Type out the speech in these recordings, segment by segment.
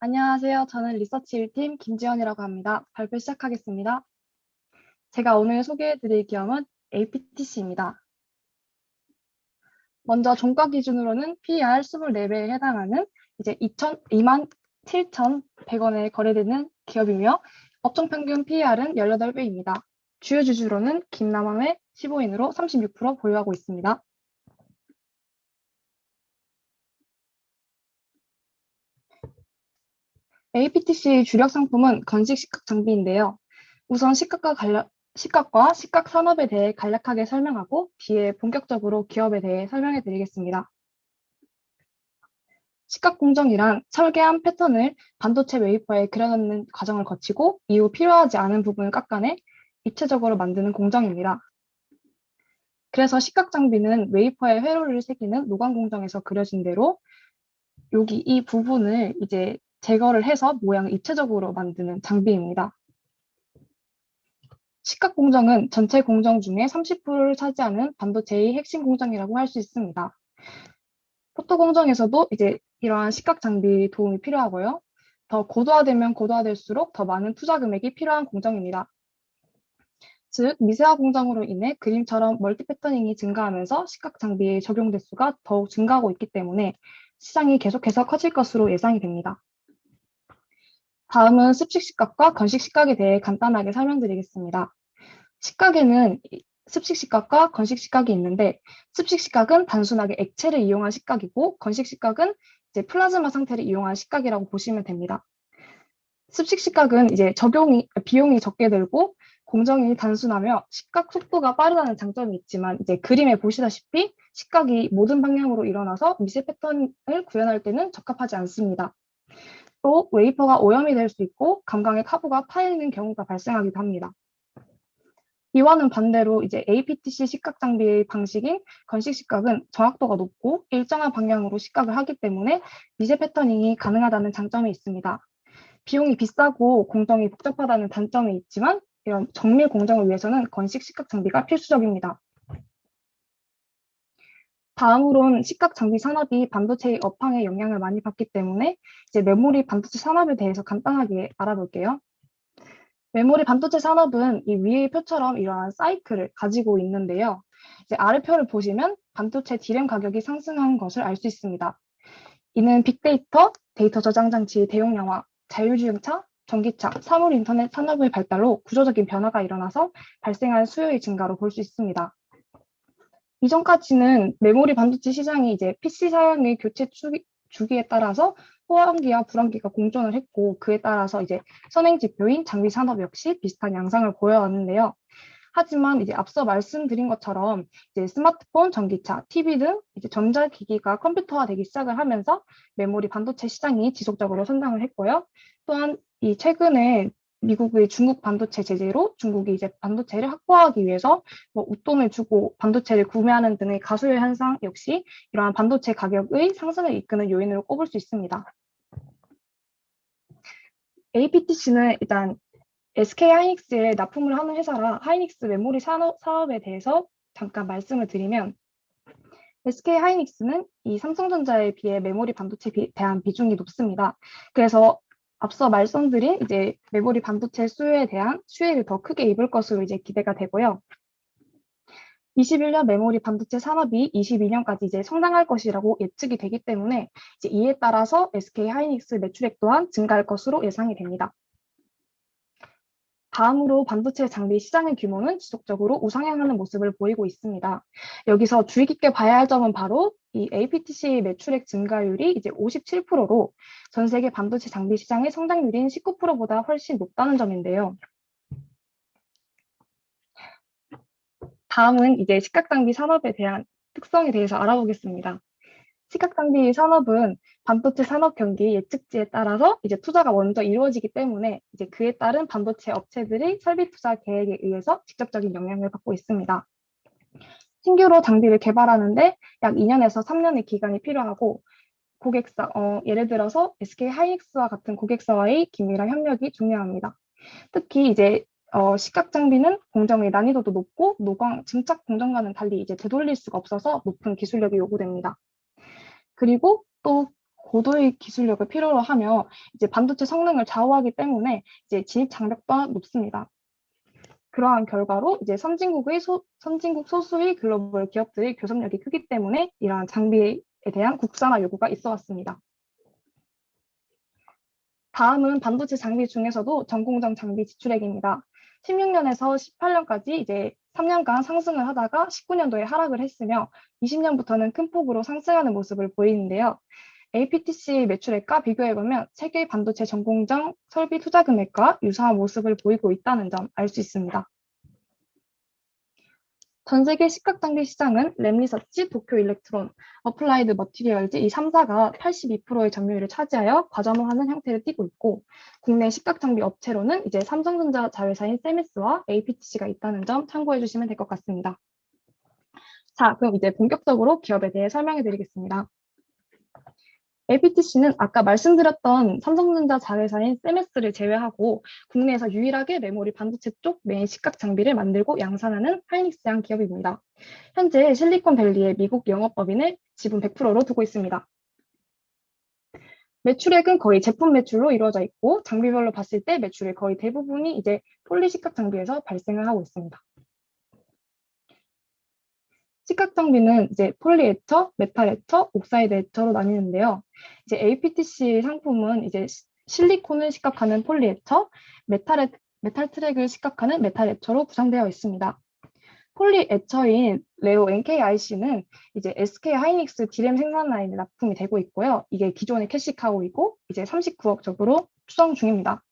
안녕하세요. 저는 리서치 1팀 김지연이라고 합니다. 발표 시작하겠습니다. 제가 오늘 소개해드릴 기업은 APTC입니다. 먼저 종가 기준으로는 PER 24배에 해당하는 이제 27,100원에 거래되는 기업이며 업종 평균 PER은 18배입니다. 주요 주주로는 김남환의 15인으로 36% 보유하고 있습니다. APTC의 주력 상품은 건식 식각 장비인데요. 우선 식각과 식각 산업에 대해 간략하게 설명하고 뒤에 본격적으로 기업에 대해 설명해 드리겠습니다. 식각 공정이란 설계한 패턴을 반도체 웨이퍼에 그려넣는 과정을 거치고 이후 필요하지 않은 부분을 깎아내 입체적으로 만드는 공정입니다. 그래서 식각 장비는 웨이퍼에 회로를 새기는 노광 공정에서 그려진 대로 여기 이 부분을 이제 제거를 해서 모양을 입체적으로 만드는 장비입니다. 식각 공정은 전체 공정 중에 30%를 차지하는 반도체의 핵심 공정이라고 할 수 있습니다. 포토 공정에서도 이제 이러한 식각 장비 도움이 필요하고요. 더 고도화되면 고도화될수록 더 많은 투자 금액이 필요한 공정입니다. 즉, 미세화 공정으로 인해 그림처럼 멀티 패터닝이 증가하면서 식각 장비의 적용 대수가 더욱 증가하고 있기 때문에 시장이 계속해서 커질 것으로 예상이 됩니다. 다음은 습식 식각과 건식 식각에 대해 간단하게 설명드리겠습니다. 식각에는 습식 식각과 건식 식각이 있는데 습식 식각은 단순하게 액체를 이용한 식각이고 건식 식각은 이제 플라즈마 상태를 이용한 식각이라고 보시면 됩니다. 습식 식각은 이제 비용이 적게 들고 공정이 단순하며 식각 속도가 빠르다는 장점이 있지만 이제 그림에 보시다시피 식각이 모든 방향으로 일어나서 미세 패턴을 구현할 때는 적합하지 않습니다. 또 웨이퍼가 오염이 될 수 있고 감광의 카부가 파이는 경우가 발생하기도 합니다. 이와는 반대로 이제 APTC 식각 장비의 방식인 건식 식각은 정확도가 높고 일정한 방향으로 식각을 하기 때문에 미세 패터닝이 가능하다는 장점이 있습니다. 비용이 비싸고 공정이 복잡하다는 단점이 있지만 이런 정밀 공정을 위해서는 건식 식각 장비가 필수적입니다. 다음으론 식각 장비 산업이 반도체의 업황에 영향을 많이 받기 때문에 이제 메모리 반도체 산업에 대해서 간단하게 알아볼게요. 메모리 반도체 산업은 이 위의 표처럼 이러한 사이클을 가지고 있는데요. 이제 아래 표를 보시면 반도체 D램 가격이 상승한 것을 알 수 있습니다. 이는 빅데이터, 데이터 저장 장치 대용량화, 자율주행차, 전기차, 사물 인터넷 산업의 발달로 구조적인 변화가 일어나서 발생한 수요의 증가로 볼 수 있습니다. 이전까지는 메모리 반도체 시장이 이제 PC 사양의 교체 주기에 따라서 호황기와 불황기가 공존을 했고 그에 따라서 이제 선행 지표인 장비 산업 역시 비슷한 양상을 보여왔는데요. 하지만 이제 앞서 말씀드린 것처럼 이제 스마트폰, 전기차, TV 등 이제 전자기기가 컴퓨터화되기 시작을 하면서 메모리 반도체 시장이 지속적으로 성장을 했고요. 또한 이 최근에 미국의 중국 반도체 제재로 중국이 이제 반도체를 확보하기 위해서 뭐 웃돈을 주고 반도체를 구매하는 등의 가수요 현상 역시 이러한 반도체 가격의 상승을 이끄는 요인으로 꼽을 수 있습니다. APTC는 일단 SK 하이닉스에 납품을 하는 회사라 하이닉스 메모리 사업에 대해서 잠깐 말씀을 드리면 SK 하이닉스는 이 삼성전자에 비해 메모리 반도체에 대한 비중이 높습니다. 그래서 앞서 말씀드린 이제 메모리 반도체 수요에 대한 수혜를 더 크게 입을 것으로 이제 기대가 되고요. 21년 메모리 반도체 산업이 22년까지 이제 성장할 것이라고 예측이 되기 때문에 이제 이에 따라서 SK 하이닉스 매출액 또한 증가할 것으로 예상이 됩니다. 다음으로 반도체 장비 시장의 규모는 지속적으로 우상향하는 모습을 보이고 있습니다. 여기서 주의 깊게 봐야 할 점은 바로 이 APTC 매출액 증가율이 이제 57%로 전 세계 반도체 장비 시장의 성장률인 19%보다 훨씬 높다는 점인데요. 다음은 이제 식각 장비 산업에 대한 특성에 대해서 알아보겠습니다. 식각 장비 산업은 반도체 산업 경기 예측치에 따라서 이제 투자가 먼저 이루어지기 때문에 이제 그에 따른 반도체 업체들의 설비 투자 계획에 의해서 직접적인 영향을 받고 있습니다. 신규로 장비를 개발하는데 약 2년에서 3년의 기간이 필요하고 예를 들어서 SK 하이닉스와 같은 고객사와의 긴밀한 협력이 중요합니다. 특히 이제 식각 장비는 공정의 난이도도 높고 증착 공정과는 달리 이제 되돌릴 수가 없어서 높은 기술력이 요구됩니다. 그리고 또 고도의 기술력을 필요로 하며 이제 반도체 성능을 좌우하기 때문에 이제 진입 장벽도 높습니다. 그러한 결과로 이제 선진국 소수의 글로벌 기업들의 교섭력이 크기 때문에 이러한 장비에 대한 국산화 요구가 있어 왔습니다. 다음은 반도체 장비 중에서도 전공정 장비 지출액입니다. 16년에서 18년까지 이제 3년간 상승을 하다가 19년도에 하락을 했으며 20년부터는 큰 폭으로 상승하는 모습을 보이는데요. APTC 매출액과 비교해보면 세계 반도체 전공정 설비 투자 금액과 유사한 모습을 보이고 있다는 점 알 수 있습니다. 전 세계 시각장비 시장은 램리서치, 도쿄 일렉트론, 어플라이드 머티리얼즈 이 3사가 82%의 점유율을 차지하여 과점화하는 형태를 띠고 있고, 국내 시각장비 업체로는 이제 삼성전자 자회사인 세미스와 APTC가 있다는 점 참고해 주시면 될 것 같습니다. 자, 그럼 이제 본격적으로 기업에 대해 설명해 드리겠습니다. APTC는 아까 말씀드렸던 삼성전자 자회사인 세메스를 제외하고 국내에서 유일하게 메모리 반도체 쪽 메인 시각 장비를 만들고 양산하는 하이닉스양 기업입니다. 현재 실리콘밸리의 미국 영업법인을 지분 100%로 두고 있습니다. 매출액은 거의 제품 매출로 이루어져 있고 장비별로 봤을 때 매출의 거의 대부분이 이제 폴리 시각 장비에서 발생을 하고 있습니다. 시각 장비는 이제 폴리 에처, 메탈 에처, 옥사이드 에처로 나뉘는데요. 이제 APTC 상품은 이제 실리콘을 시각하는 폴리 에처, 메탈 트랙을 시각하는 메탈 에처로 구성되어 있습니다. 폴리 에처인 레오 NKIC는 이제 SK 하이닉스 D램 생산 라인에 납품이 되고 있고요. 이게 기존의 캐시카우이고 이제 39억 적으로 추정 중입니다.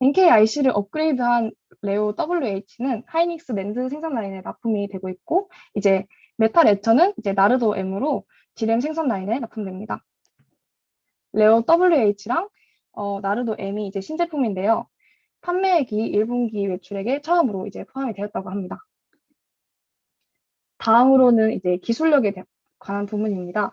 NKIC를 업그레이드한 레오 WH는 하이닉스 랜드 생산 라인에 납품이 되고 있고 이제 메탈 에처는 이제 나르도 M으로 D램 생산 라인에 납품됩니다. 레오 WH랑 나르도 M이 이제 신제품인데요. 판매액이 1분기 매출액에 처음으로 이제 포함이 되었다고 합니다. 다음으로는 이제 기술력에 관한 부분입니다.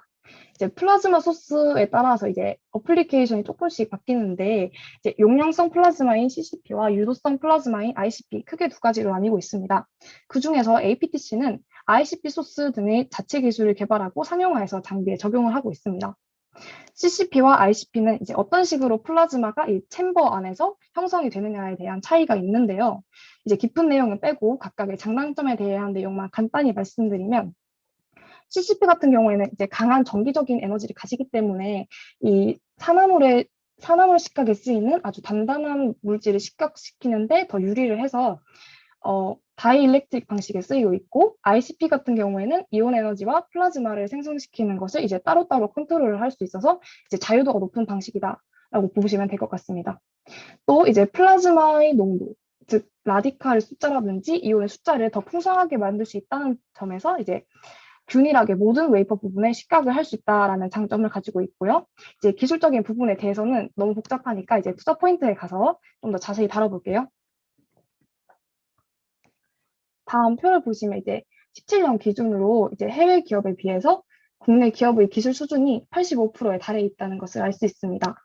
이제 플라즈마 소스에 따라서 이제 어플리케이션이 조금씩 바뀌는데 이제 용량성 플라즈마인 CCP와 유도성 플라즈마인 ICP 크게 두 가지로 나뉘고 있습니다. 그 중에서 APTC는 ICP 소스 등의 자체 기술을 개발하고 상용화해서 장비에 적용을 하고 있습니다. CCP와 ICP는 이제 어떤 식으로 플라즈마가 이 챔버 안에서 형성이 되느냐에 대한 차이가 있는데요. 이제 깊은 내용은 빼고 각각의 장단점에 대한 내용만 간단히 말씀드리면 CCP 같은 경우에는 이제 강한 전기적인 에너지를 가지기 때문에 이 산화물 식각에 쓰이는 아주 단단한 물질을 식각시키는데 더 유리를 해서 다이일렉트릭 방식에 쓰이고 있고 ICP 같은 경우에는 이온 에너지와 플라즈마를 생성시키는 것을 이제 따로따로 컨트롤을 할 수 있어서 이제 자유도가 높은 방식이다라고 보시면 될 것 같습니다. 또 이제 플라즈마의 농도, 즉 라디칼 숫자라든지 이온의 숫자를 더 풍성하게 만들 수 있다는 점에서 이제 균일하게 모든 웨이퍼 부분에 식각을 할 수 있다라는 장점을 가지고 있고요. 이제 기술적인 부분에 대해서는 너무 복잡하니까 이제 투자 포인트에 가서 좀 더 자세히 다뤄볼게요. 다음 표를 보시면 이제 17년 기준으로 이제 해외 기업에 비해서 국내 기업의 기술 수준이 85%에 달해 있다는 것을 알 수 있습니다.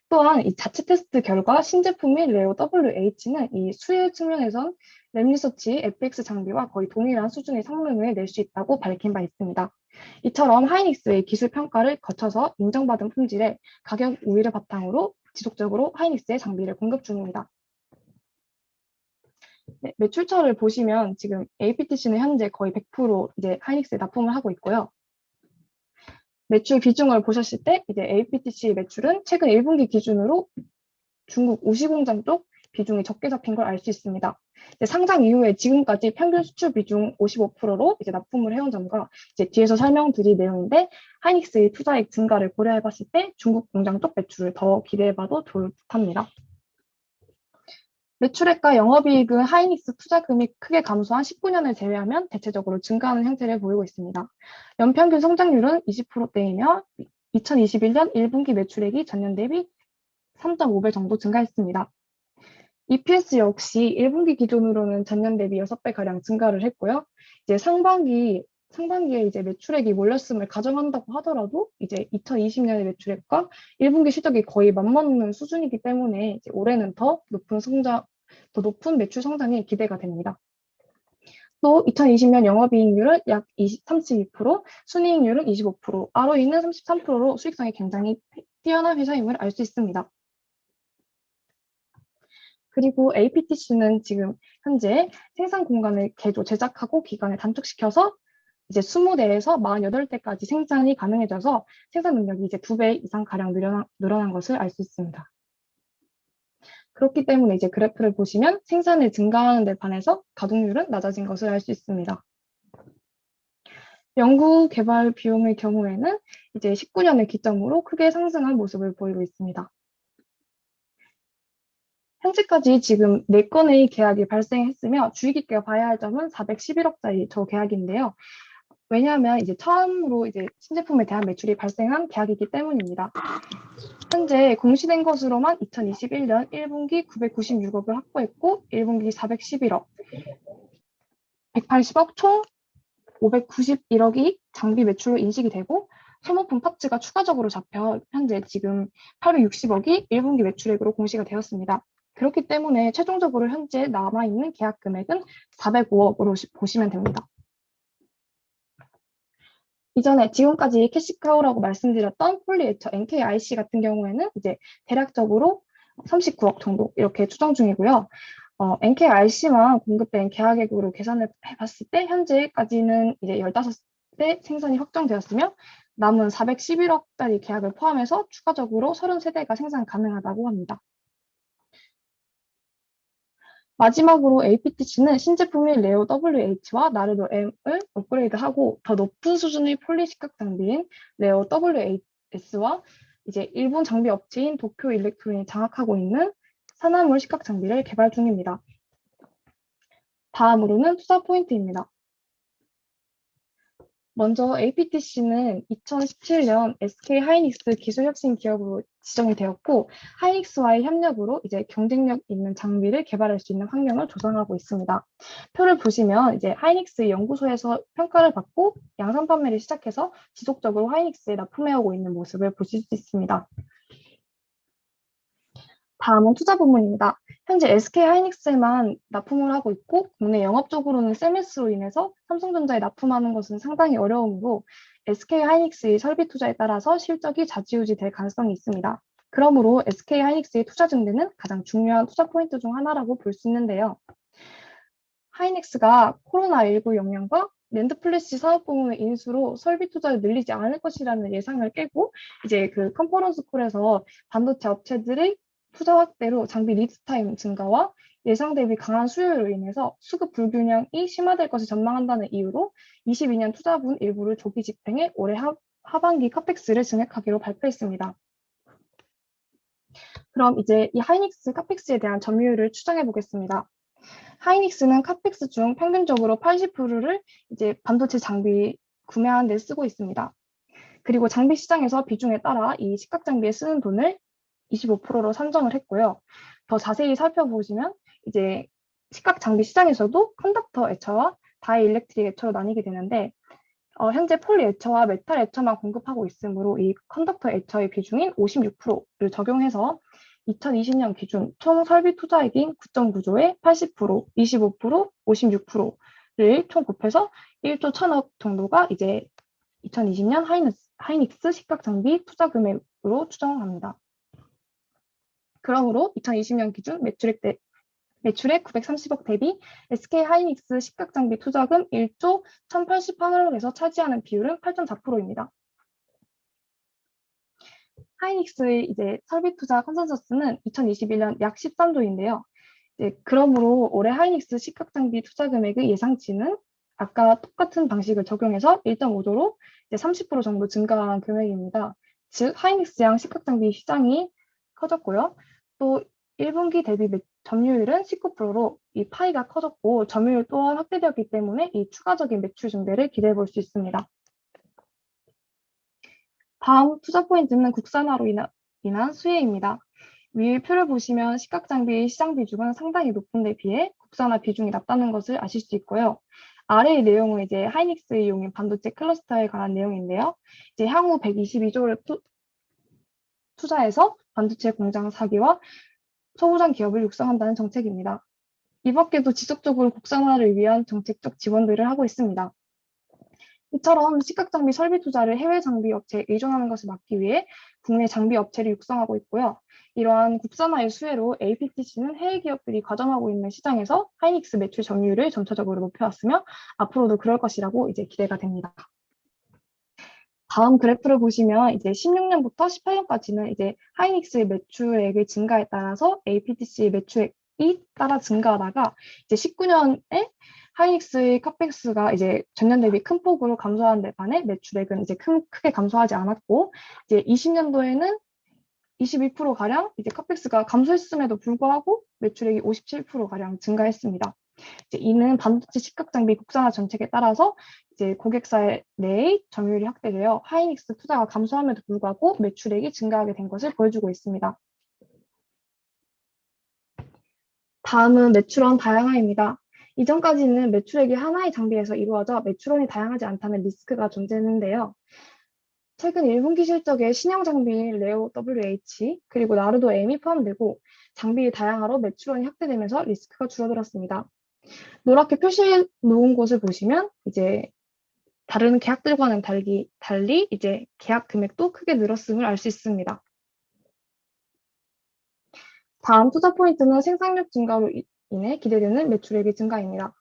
또한 이 자체 테스트 결과 신제품인 레오 WH는 이 수요 측면에선 램리서치 FX 장비와 거의 동일한 수준의 성능을 낼 수 있다고 밝힌 바 있습니다. 이처럼 하이닉스의 기술 평가를 거쳐서 인정받은 품질에 가격 우위를 바탕으로 지속적으로 하이닉스의 장비를 공급 중입니다. 네, 매출처를 보시면 지금 APTC는 현재 거의 100% 이제 하이닉스에 납품을 하고 있고요. 매출 비중을 보셨을 때 이제 APTC 매출은 최근 1분기 기준으로 중국 우시 공장 쪽 비중이 적게 잡힌 걸 알 수 있습니다. 상장 이후에 지금까지 평균 수출 비중 55%로 이제 납품을 해온 점과 이제 뒤에서 설명드릴 내용인데 하이닉스의 투자액 증가를 고려해봤을 때 중국 공장 쪽 매출을 더 기대해봐도 좋을 듯합니다. 매출액과 영업이익은 하이닉스 투자금이 크게 감소한 19년을 제외하면 대체적으로 증가하는 형태를 보이고 있습니다. 연평균 성장률은 20%대이며 2021년 1분기 매출액이 전년 대비 3.5배 정도 증가했습니다. EPS 역시 1분기 기준으로는 전년 대비 6배가량 증가를 했고요. 이제 상반기에 이제 매출액이 몰렸음을 가정한다고 하더라도 이제 2020년의 매출액과 1분기 실적이 거의 맞먹는 수준이기 때문에 이제 올해는 더 높은 매출 성장이 기대가 됩니다. 또 2020년 영업이익률은 약 32%, 순이익률은 25%, ROE는 33%로 수익성이 굉장히 뛰어난 회사임을 알 수 있습니다. 그리고 APTC는 지금 현재 생산 공간을 개조, 제작하고 기간을 단축시켜서 이제 20대에서 48대까지 생산이 가능해져서 생산 능력이 이제 2배 이상 가량 늘어난 것을 알 수 있습니다. 그렇기 때문에 이제 그래프를 보시면 생산을 증가하는 데 반해서 가동률은 낮아진 것을 알 수 있습니다. 연구 개발 비용의 경우에는 이제 19년을 기점으로 크게 상승한 모습을 보이고 있습니다. 현재까지 지금 4건의 계약이 발생했으며 주의 깊게 봐야 할 점은 411억짜리 저 계약인데요. 왜냐하면 이제 처음으로 이제 신제품에 대한 매출이 발생한 계약이기 때문입니다. 현재 공시된 것으로만 2021년 1분기 996억을 확보했고 1분기 411억, 180억 총 591억이 장비 매출로 인식이 되고 소모품 파츠가 추가적으로 잡혀 현재 지금 860억이 1분기 매출액으로 공시가 되었습니다. 그렇기 때문에 최종적으로 현재 남아있는 계약 금액은 405억으로 보시면 됩니다. 이전에 지금까지 캐시카우라고 말씀드렸던 폴리에처 NKIC 같은 경우에는 이제 대략적으로 39억 정도 이렇게 추정 중이고요. NKIC만 공급된 계약액으로 계산을 해봤을 때 현재까지는 이제 15대 생산이 확정되었으며 남은 411억짜리 계약을 포함해서 추가적으로 33대가 생산 가능하다고 합니다. 마지막으로 APTC는 신제품인 레오 WH와 나르도 M을 업그레이드하고 더 높은 수준의 폴리 시각 장비인 레오 WHS와 이제 일본 장비 업체인 도쿄 일렉트론이 장악하고 있는 산화물 시각 장비를 개발 중입니다. 다음으로는 투자 포인트입니다. 먼저 APTC는 2017년 SK 하이닉스 기술혁신 기업으로 지정이 되었고 하이닉스와의 협력으로 이제 경쟁력 있는 장비를 개발할 수 있는 환경을 조성하고 있습니다. 표를 보시면 이제 하이닉스 연구소에서 평가를 받고 양산 판매를 시작해서 지속적으로 하이닉스에 납품해오고 있는 모습을 보실 수 있습니다. 다음은 투자 부문입니다. 현재 SK 하이닉스에만 납품을 하고 있고 국내 영업적으로는 세메스로 인해서 삼성전자에 납품하는 것은 상당히 어려우므로 SK 하이닉스의 설비 투자에 따라서 실적이 좌지우지 될 가능성이 있습니다. 그러므로 SK 하이닉스의 투자 증대는 가장 중요한 투자 포인트 중 하나라고 볼 수 있는데요. 하이닉스가 코로나19 영향과 낸드 플래시 사업 부문의 인수로 설비 투자를 늘리지 않을 것이라는 예상을 깨고 이제 그 컨퍼런스 콜에서 반도체 업체들의 투자 확대로 장비 리드 타임 증가와 예상 대비 강한 수요로 인해서 수급 불균형이 심화될 것을 전망한다는 이유로 22년 투자분 일부를 조기 집행해 올해 하반기 카펙스를 증액하기로 발표했습니다. 그럼 이제 이 하이닉스 카펙스에 대한 점유율을 추정해 보겠습니다. 하이닉스는 카펙스 중 평균적으로 80%를 이제 반도체 장비 구매하는 데 쓰고 있습니다. 그리고 장비 시장에서 비중에 따라 이 시각 장비에 쓰는 돈을 25%로 산정을 했고요. 더 자세히 살펴보시면 이제 시각 장비 시장에서도 컨덕터 애처와 다이 일렉트릭 애처로 나뉘게 되는데 현재 폴리 애처와 메탈 애처만 공급하고 있으므로 이 컨덕터 애처의 비중인 56%를 적용해서 2020년 기준 총 설비 투자액인 9.9조에 80%, 25%, 56%를 총 곱해서 1조 1천억 정도가 이제 2020년 하이닉스 시각 장비 투자 금액으로 추정합니다. 그러므로 2020년 기준 매출액 930억 대비 SK 하이닉스 시각 장비 투자금 1조 1088억에서 차지하는 비율은 8.4%입니다. 하이닉스의 이제 설비 투자 컨센서스는 2021년 약 13조인데요. 그러므로 올해 하이닉스 시각 장비 투자 금액의 예상치는 아까 똑같은 방식을 적용해서 1.5조로 이제 30% 정도 증가한 금액입니다. 즉 하이닉스양 시각 장비 시장이 커졌고요. 또 1분기 대비 점유율은 19%로 이 파이가 커졌고 점유율 또한 확대되었기 때문에 이 추가적인 매출 증대를 기대해 볼 수 있습니다. 다음 투자 포인트는 국산화로 인한 수혜입니다. 위의 표를 보시면 시각 장비 시장 비중은 상당히 높은 데 비해 국산화 비중이 낮다는 것을 아실 수 있고요. 아래의 내용은 이제 하이닉스의 이용인 반도체 클러스터에 관한 내용인데요. 이제 향후 122조를 투자해서 반도체 공장 사기와 소부장 기업을 육성한다는 정책입니다. 이 밖에도 지속적으로 국산화를 위한 정책적 지원들을 하고 있습니다. 이처럼 시각 장비 설비 투자를 해외 장비 업체에 의존하는 것을 막기 위해 국내 장비 업체를 육성하고 있고요. 이러한 국산화의 수혜로 APTC는 해외 기업들이 가점하고 있는 시장에서 하이닉스 매출 점유율을 점차적으로 높여왔으며 앞으로도 그럴 것이라고 이제 기대가 됩니다. 다음 그래프를 보시면 이제 16년부터 18년까지는 이제 하이닉스의 매출액의 증가에 따라서 APTC의 매출액이 따라 증가하다가 이제 19년에 하이닉스의 카펙스가 이제 전년 대비 큰 폭으로 감소한 데 반해 매출액은 이제 크게 감소하지 않았고 이제 20년도에는 21%가량 이제 카펙스가 감소했음에도 불구하고 매출액이 57%가량 증가했습니다. 이제 이는 반도체 식각 장비 국산화 정책에 따라서 이제 고객사 내의 점유율이 확대되어 하이닉스 투자가 감소함에도 불구하고 매출액이 증가하게 된 것을 보여주고 있습니다. 다음은 매출원 다양화입니다. 이전까지는 매출액이 하나의 장비에서 이루어져 매출원이 다양하지 않다는 리스크가 존재했는데요. 최근 1분기 실적에 신형 장비인 레오 WH 그리고 나르도 M이 포함되고 장비의 다양화로 매출원이 확대되면서 리스크가 줄어들었습니다. 노랗게 표시해 놓은 곳을 보시면 이제 다른 계약들과는 달리 이제 계약 금액도 크게 늘었음을 알 수 있습니다. 다음 투자 포인트는 생산력 증가로 인해 기대되는 매출액의 증가입니다.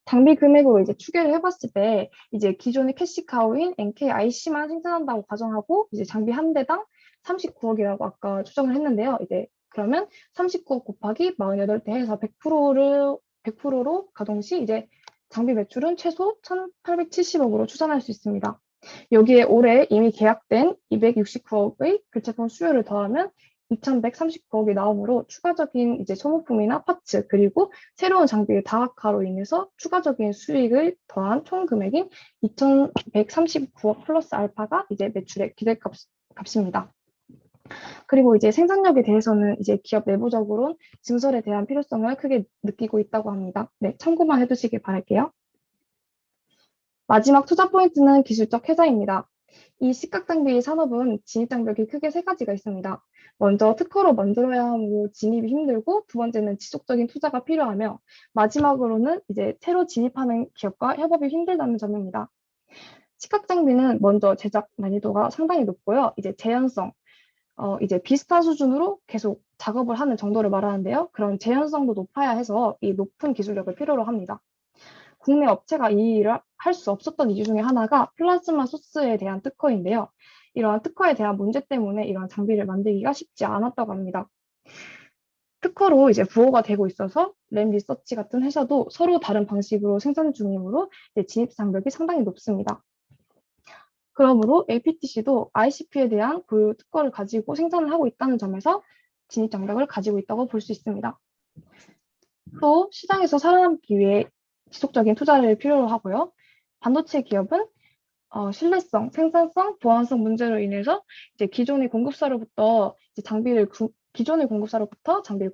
장비 금액으로 이제 추계를 해봤을 때 이제 기존의 캐시카우인 NKIC만 생산한다고 가정하고 이제 장비 한 대당 39억이라고 아까 추정을 했는데요. 이제 그러면 39억 곱하기 48대 해서 100%로 가동 시 이제 장비 매출은 최소 1,870억으로 추산할 수 있습니다. 여기에 올해 이미 계약된 269억의 교체품 수요를 더하면 2,139억이 나오므로 추가적인 이제 소모품이나 파츠 그리고 새로운 장비의 다학화로 인해서 추가적인 수익을 더한 총 금액인 2,139억 플러스 알파가 이제 매출의 기대값입니다. 그리고 이제 생산력에 대해서는 이제 기업 내부적으로 증설에 대한 필요성을 크게 느끼고 있다고 합니다. 네, 참고만 해두시길 바랄게요. 마지막 투자 포인트는 기술적 혜자입니다. 이 식각장비 산업은 진입장벽이 크게 세 가지가 있습니다. 먼저 특허로 만들어야 하므로 진입이 힘들고 두 번째는 지속적인 투자가 필요하며 마지막으로는 이제 새로 진입하는 기업과 협업이 힘들다는 점입니다. 식각장비는 먼저 제작 난이도가 상당히 높고요. 이제 재현성, 이제 비슷한 수준으로 계속 작업을 하는 정도를 말하는데요. 그런 재현성도 높아야 해서 이 높은 기술력을 필요로 합니다. 국내 업체가 이 일을 할 수 없었던 이유 중에 하나가 플라즈마 소스에 대한 특허인데요. 이러한 특허에 대한 문제 때문에 이러한 장비를 만들기가 쉽지 않았다고 합니다. 특허로 이제 부호가 되고 있어서 램 리서치 같은 회사도 서로 다른 방식으로 생산 중이므로 진입 장벽이 상당히 높습니다. 그러므로 APTC도 ICP에 대한 고유 특허를 가지고 생산을 하고 있다는 점에서 진입 장벽을 가지고 있다고 볼 수 있습니다. 또 시장에서 살아남기 위해 지속적인 투자를 필요로 하고요. 반도체 기업은 신뢰성, 생산성, 보안성 문제로 인해서 이제 기존의 공급사로부터 장비를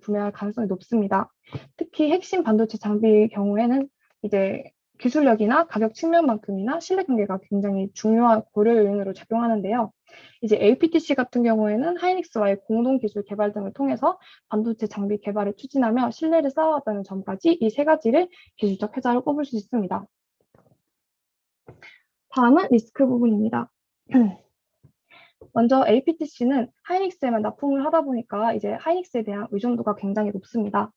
구매할 가능성이 높습니다. 특히 핵심 반도체 장비의 경우에는 이제 기술력이나 가격 측면만큼이나 신뢰 관계가 굉장히 중요한 고려 요인으로 작용하는데요. 이제 APTC 같은 경우에는 하이닉스와의 공동 기술 개발 등을 통해서 반도체 장비 개발을 추진하며 신뢰를 쌓아왔다는 점까지 이 세 가지를 기술적 혜자로 꼽을 수 있습니다. 다음은 리스크 부분입니다. 먼저 APTC는 하이닉스에만 납품을 하다 보니까 이제 하이닉스에 대한 의존도가 굉장히 높습니다.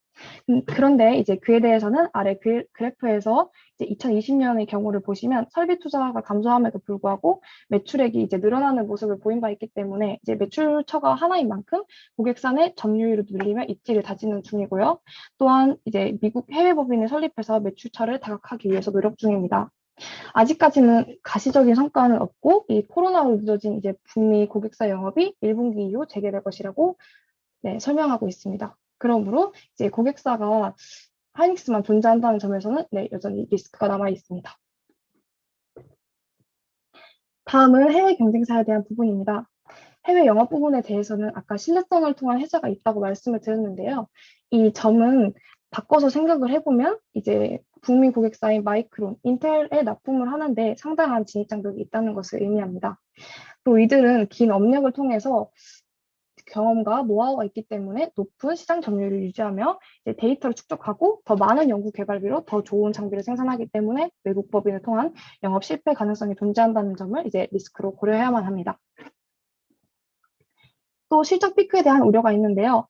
그런데 이제 그에 대해서는 아래 그래프에서 이제 2020년의 경우를 보시면 설비 투자가 감소함에도 불구하고 매출액이 이제 늘어나는 모습을 보인 바 있기 때문에 이제 매출처가 하나인 만큼 고객사 내 점유율을 늘리며 입지를 다지는 중이고요. 또한 이제 미국 해외 법인을 설립해서 매출처를 다각하기 위해서 노력 중입니다. 아직까지는 가시적인 성과는 없고 이 코로나로 늦어진 이제 북미 고객사 영업이 1분기 이후 재개될 것이라고 설명하고 있습니다. 그러므로 이제 고객사가 하이닉스만 존재한다는 점에서는 여전히 리스크가 남아 있습니다. 다음은 해외 경쟁사에 대한 부분입니다. 해외 영업 부분에 대해서는 아까 신뢰성을 통한 혜자가 있다고 말씀을 드렸는데요. 이 점은 바꿔서 생각을 해보면 이제 북미 고객사인 마이크론, 인텔에 납품을 하는데 상당한 진입 장벽이 있다는 것을 의미합니다. 또 이들은 긴 업력을 통해서 경험과 노하우가 있기 때문에 높은 시장 점유율을 유지하며 이제 데이터를 축적하고 더 많은 연구 개발비로 더 좋은 장비를 생산하기 때문에 외국 법인을 통한 영업 실패 가능성이 존재한다는 점을 이제 리스크로 고려해야만 합니다. 또 실적 피크에 대한 우려가 있는데요.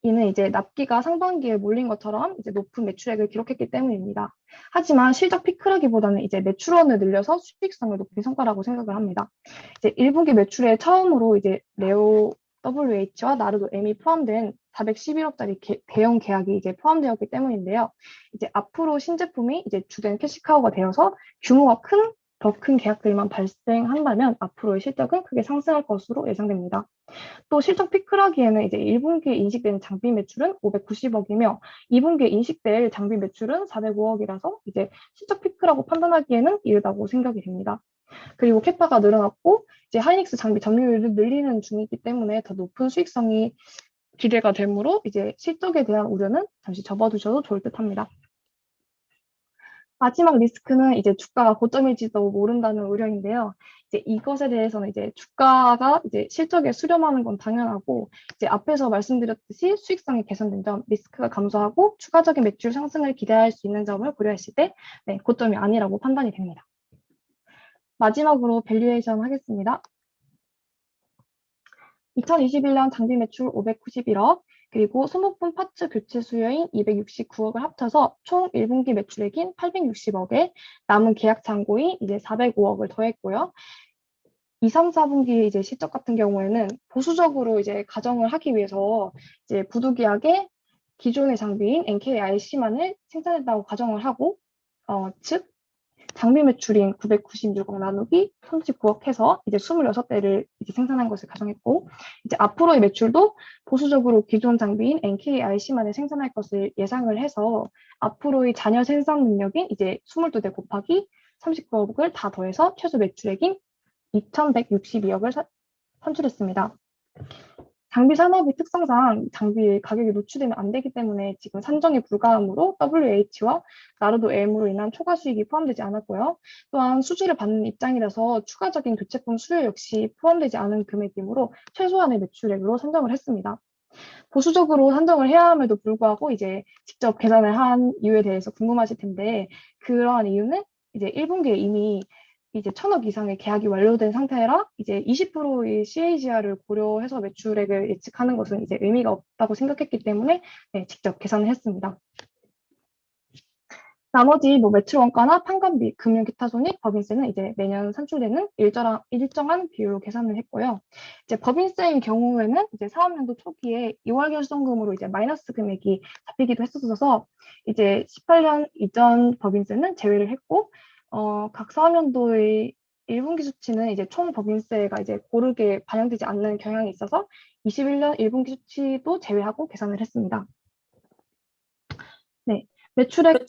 이는 이제 납기가 상반기에 몰린 것처럼 이제 높은 매출액을 기록했기 때문입니다. 하지만 실적 피크라기보다는 이제 매출원을 늘려서 수익성을 높인 성과라고 생각을 합니다. 이제 1분기 매출에 처음으로 이제 네오 WH와 나르도 M이 포함된 411억짜리 대형 계약이 이제 포함되었기 때문인데요. 이제 앞으로 신제품이 이제 주된 캐시카우가 되어서 규모가 더 큰 계약들만 발생한다면 앞으로의 실적은 크게 상승할 것으로 예상됩니다. 또 실적 피크라기에는 이제 1분기에 인식된 장비 매출은 590억이며 2분기에 인식될 장비 매출은 405억이라서 이제 실적 피크라고 판단하기에는 이르다고 생각이 됩니다. 그리고 캐파가 늘어났고 이제 하이닉스 장비 점유율을 늘리는 중이기 때문에 더 높은 수익성이 기대가 되므로 이제 실적에 대한 우려는 잠시 접어두셔도 좋을 듯합니다. 마지막 리스크는 이제 주가가 고점일지도 모른다는 우려인데요. 이제 이것에 대해서는 이제 주가가 이제 실적에 수렴하는 건 당연하고, 이제 앞에서 말씀드렸듯이 수익성이 개선된 점, 리스크가 감소하고 추가적인 매출 상승을 기대할 수 있는 점을 고려했을 때, 네, 고점이 아니라고 판단이 됩니다. 마지막으로 밸류에이션 하겠습니다. 2021년 장비 매출 591억, 그리고 소모품 파츠 교체 수요인 269억을 합쳐서 총 1분기 매출액인 860억에 남은 계약 잔고인 이제 405억을 더했고요. 2, 3, 4분기 이제 실적 같은 경우에는 보수적으로 이제 가정을 하기 위해서 이제 부두기약에 기존의 장비인 NKRC만을 생산했다고 가정을 하고, 즉 장비 매출인 996억 나누기 39억 해서 이제 26대를 이제 생산한 것을 가정했고, 이제 앞으로의 매출도 보수적으로 기존 장비인 NKRC만을 생산할 것을 예상을 해서 앞으로의 잔여 생산 능력인 이제 22대 곱하기 39억을 다 더해서 최소 매출액인 2,162억을 산출했습니다. 장비 산업의 특성상 장비 가격이 노출되면 안 되기 때문에 지금 산정이 불가하므로 WH와 나르도 M으로 인한 초과 수익이 포함되지 않았고요. 또한 수주를 받는 입장이라서 추가적인 교체품 수요 역시 포함되지 않은 금액이므로 최소한의 매출액으로 산정을 했습니다. 보수적으로 산정을 해야 함에도 불구하고 이제 직접 계산을 한 이유에 대해서 궁금하실 텐데, 그러한 이유는 이제 1분기에 이미 이제 1,000억 이상의 계약이 완료된 상태라 이제 20%의 CAGR을 고려해서 매출액을 예측하는 것은 이제 의미가 없다고 생각했기 때문에 네, 직접 계산을 했습니다. 나머지 뭐 매출 원가나 판관비, 금융 기타 손익, 법인세는 이제 매년 산출되는 일정한 비율로 계산을 했고요. 이제 법인세인 경우에는 이제 사업년도 초기에 2월 결정금으로 이제 마이너스 금액이 잡히기도 했었어서 이제 18년 이전 법인세는 제외를 했고, 각 사업년도의 1분기 수치는 이제 총 법인세가 이제 고르게 반영되지 않는 경향이 있어서 21년 1분기 수치도 제외하고 계산을 했습니다. 네, 매출액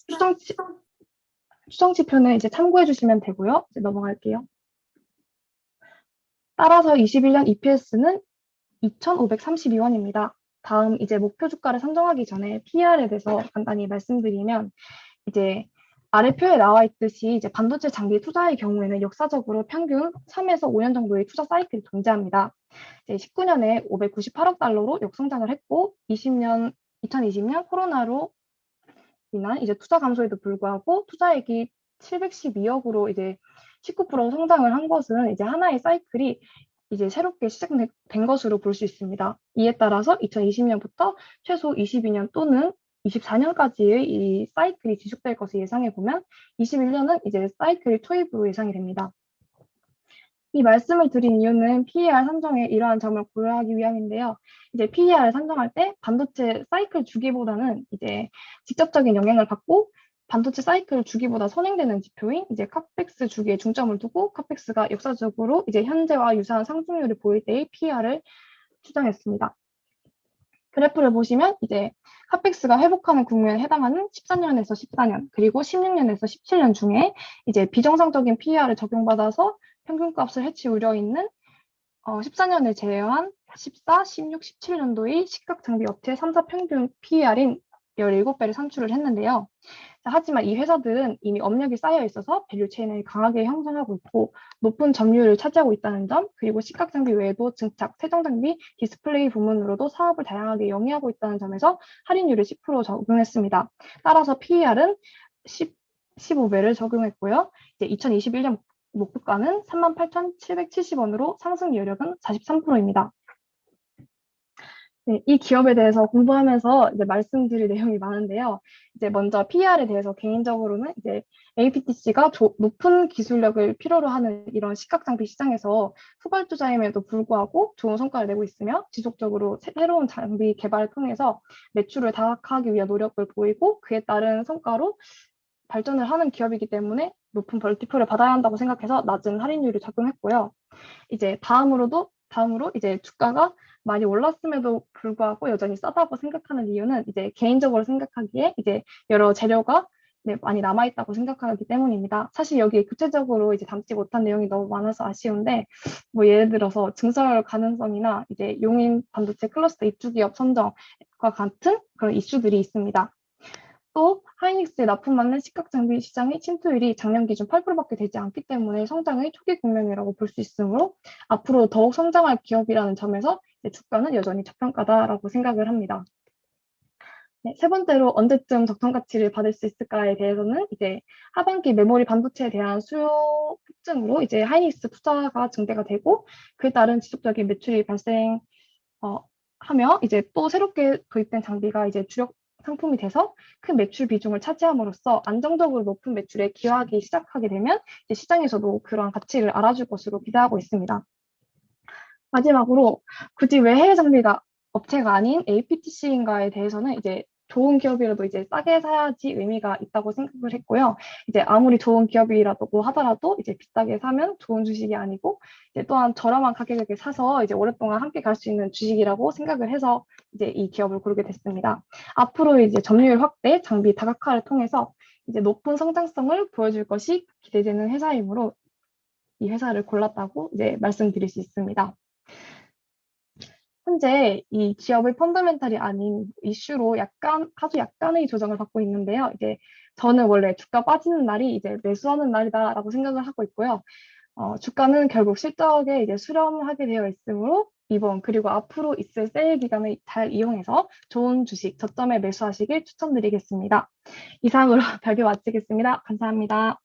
추정치표는 이제 참고해 주시면 되고요. 이제 넘어갈게요. 따라서 21년 EPS는 2,532원입니다. 다음 이제 목표 주가를 산정하기 전에 PER에 대해서 간단히 말씀드리면 이제 아래 표에 나와 있듯이 이제 반도체 장비 투자의 경우에는 역사적으로 평균 3에서 5년 정도의 투자 사이클이 존재합니다. 이제 19년에 598억 달러로 역성장을 했고 2020년 코로나로 인한 이제 투자 감소에도 불구하고 투자액이 712억으로 이제 19% 성장을 한 것은 이제 하나의 사이클이 이제 새롭게 시작된 것으로 볼 수 있습니다. 이에 따라서 2020년부터 최소 22년 또는 24년까지의 이 사이클이 지속될 것을 예상해 보면 21년은 이제 사이클 초입으로 예상이 됩니다. 이 말씀을 드린 이유는 PER 산정에 이러한 점을 고려하기 위함인데요. 이제 PER을 산정할 때 반도체 사이클 주기보다는 이제 직접적인 영향을 받고 반도체 사이클 주기보다 선행되는 지표인 이제 카펙스 주기에 중점을 두고 카펙스가 역사적으로 이제 현재와 유사한 상승률을 보일 때의 PER을 추정했습니다. 그래프를 보시면 이제 카펙스가 회복하는 국면에 해당하는 13년에서 14년 그리고 16년에서 17년 중에 이제 비정상적인 PER을 적용받아서 평균값을 해치 우려 있는 14년을 제외한 14, 16, 17년도의 시각 장비 업체 3사 평균 PER인 17배를 산출을 했는데요. 자, 하지만 이 회사들은 이미 업력이 쌓여 있어서 밸류 체인을 강하게 형성하고 있고 높은 점유율을 차지하고 있다는 점, 그리고 시각 장비 외에도 증착, 세정 장비, 디스플레이 부문으로도 사업을 다양하게 영위하고 있다는 점에서 할인율을 10% 적용했습니다. 따라서 PER은 15배를 적용했고요. 이제 2021년 목표가는 38,770원으로 상승 여력은 43%입니다. 네, 이 기업에 대해서 공부하면서 이제 말씀드릴 내용이 많은데요. 이제 먼저 PER에 대해서 개인적으로는 이제 APTC가 높은 기술력을 필요로 하는 이런 시각장비 시장에서 후발주자임에도 불구하고 좋은 성과를 내고 있으며 지속적으로 새로운 장비 개발을 통해서 매출을 다각화하기 위한 노력을 보이고 그에 따른 성과로 발전을 하는 기업이기 때문에 높은 벌티표를 받아야 한다고 생각해서 낮은 할인율을 적용했고요. 이제 다음으로 이제 주가가 많이 올랐음에도 불구하고 여전히 싸다고 생각하는 이유는 이제 개인적으로 생각하기에 이제 여러 재료가 네, 많이 남아있다고 생각하기 때문입니다. 사실 여기 구체적으로 이제 담지 못한 내용이 너무 많아서 아쉬운데, 뭐 예를 들어서 증설 가능성이나 이제 용인 반도체 클러스터 입주 기업 선정과 같은 그런 이슈들이 있습니다. 또 하이닉스의 납품받는 시각장비 시장의 침투율이 작년 기준 8%밖에 되지 않기 때문에 성장의 초기 국면이라고 볼 수 있으므로 앞으로 더욱 성장할 기업이라는 점에서 주가는 여전히 저평가다라고 생각을 합니다. 네, 세 번째로 언제쯤 적정 가치를 받을 수 있을까에 대해서는 이제 하반기 메모리 반도체에 대한 수요 폭증으로 이제 하이닉스 투자가 증대가 되고 그에 따른 지속적인 매출이 하며 이제 또 새롭게 도입된 장비가 이제 주력 상품이 돼서 큰 매출 비중을 차지함으로써 안정적으로 높은 매출에 기여하기 시작하게 되면 이제 시장에서도 그러한 가치를 알아줄 것으로 기대하고 있습니다. 마지막으로 굳이 왜 해외 장비가 업체가 아닌 APTC인가에 대해서는 이제 좋은 기업이라도 이제 싸게 사야지 의미가 있다고 생각을 했고요. 이제 아무리 좋은 기업이라고 하더라도 이제 비싸게 사면 좋은 주식이 아니고 이제 또한 저렴한 가격에 사서 이제 오랫동안 함께 갈 수 있는 주식이라고 생각을 해서 이제 이 기업을 고르게 됐습니다. 앞으로 이제 점유율 확대, 장비 다각화를 통해서 이제 높은 성장성을 보여줄 것이 기대되는 회사이므로 이 회사를 골랐다고 이제 말씀드릴 수 있습니다. 현재 이 기업의 펀더멘탈이 아닌 이슈로 아주 약간의 조정을 받고 있는데요. 이제 저는 원래 주가 빠지는 날이 이제 매수하는 날이다라고 생각을 하고 있고요. 주가는 결국 실적에 이제 수렴하게 되어 있으므로 이번 그리고 앞으로 있을 세일 기간을 잘 이용해서 좋은 주식 저점에 매수하시길 추천드리겠습니다. 이상으로 발표 마치겠습니다. 감사합니다.